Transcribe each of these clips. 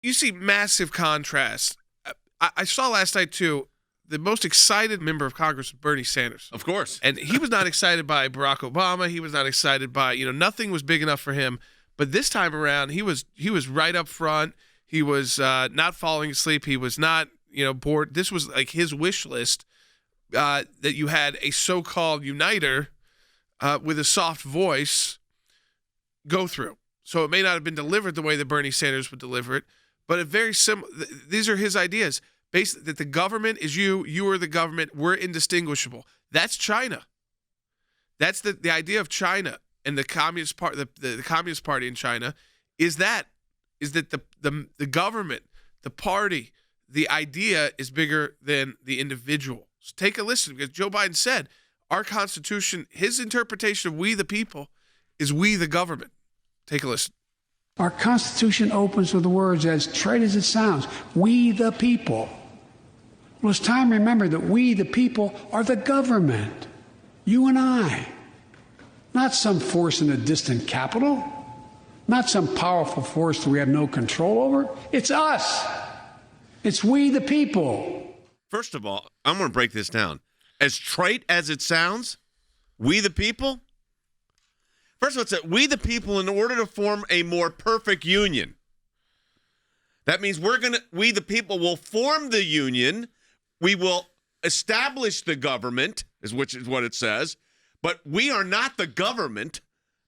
You see massive contrast. I saw last night, too, the most excited member of Congress was Bernie Sanders. Of course. And he was not excited by Barack Obama. He was not excited by, nothing was big enough for him. But this time around, he was right up front. He was not falling asleep. He was not, bored. This was like his wish list that you had a so-called uniter with a soft voice go through. So it may not have been delivered the way that Bernie Sanders would deliver it, but a very these are his ideas. Basically, that the government is you are the government, we're indistinguishable. That's China. That's the idea of China and the Communist Party, the Communist Party in China is that the government, the party, the idea is bigger than the individual. So take a listen, because Joe Biden said our Constitution, his interpretation of we the people, is we the government. Take a listen. Our Constitution opens with the words, as trite as it sounds, we the people. Well, it's time to remember that we the people are the government. You and I. Not some force in a distant capital. Not some powerful force that we have no control over. It's us. It's we the people. First of all, I'm going to break this down. As trite as it sounds, we the people? First of all, it's we the people in order to form a more perfect union. That means we the people will form the union. We will establish the government, which is what it says. But we are not the government.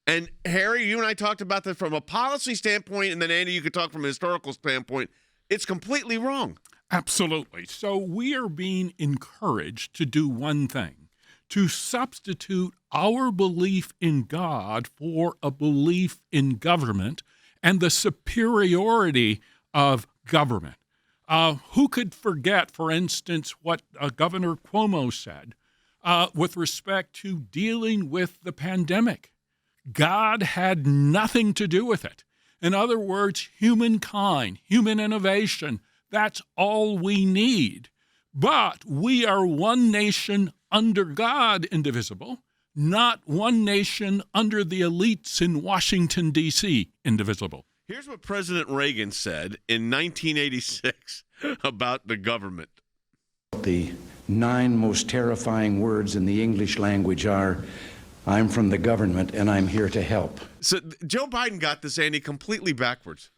And Harry, you and I talked about this from a policy standpoint, and then Andy, you could talk from a historical standpoint. It's completely wrong. Absolutely. So we are being encouraged to do one thing, to substitute our belief in God for a belief in government and the superiority of government. Who could forget, for instance, what Governor Cuomo said with respect to dealing with the pandemic? God had nothing to do with it. In other words, humankind, human innovation, that's all we need. But we are one nation under God, indivisible, not one nation under the elites in Washington, D.C., indivisible. Here's what President Reagan said in 1986 about the government. The 9 most terrifying words in the English language are, I'm from the government and I'm here to help. So Joe Biden got this, Andy, completely backwards.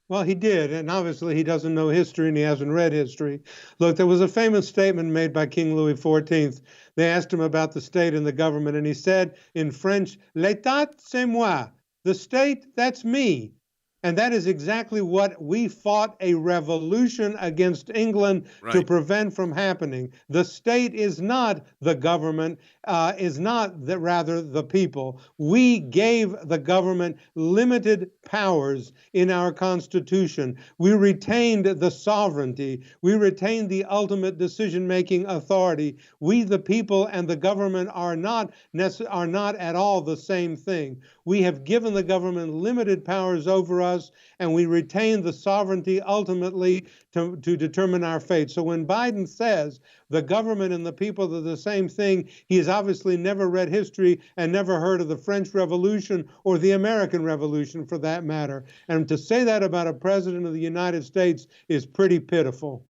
Well, he did, and obviously he doesn't know history and he hasn't read history. Look, there was a famous statement made by King Louis XIV. They asked him about the state and the government, and he said in French, "L'État, c'est moi." The state, that's me. And that is exactly what we fought a revolution against England to prevent from happening. The state is not the government, rather the people. We gave the government limited powers in our Constitution. We retained the sovereignty. We retained the ultimate decision-making authority. We, the people, and the government are not at all the same thing. We have given the government limited powers over us, and we retain the sovereignty ultimately to determine our fate. So when Biden says the government and the people are the same thing, he has obviously never read history and never heard of the French Revolution or the American Revolution for that matter. And to say that about a president of the United States is pretty pitiful.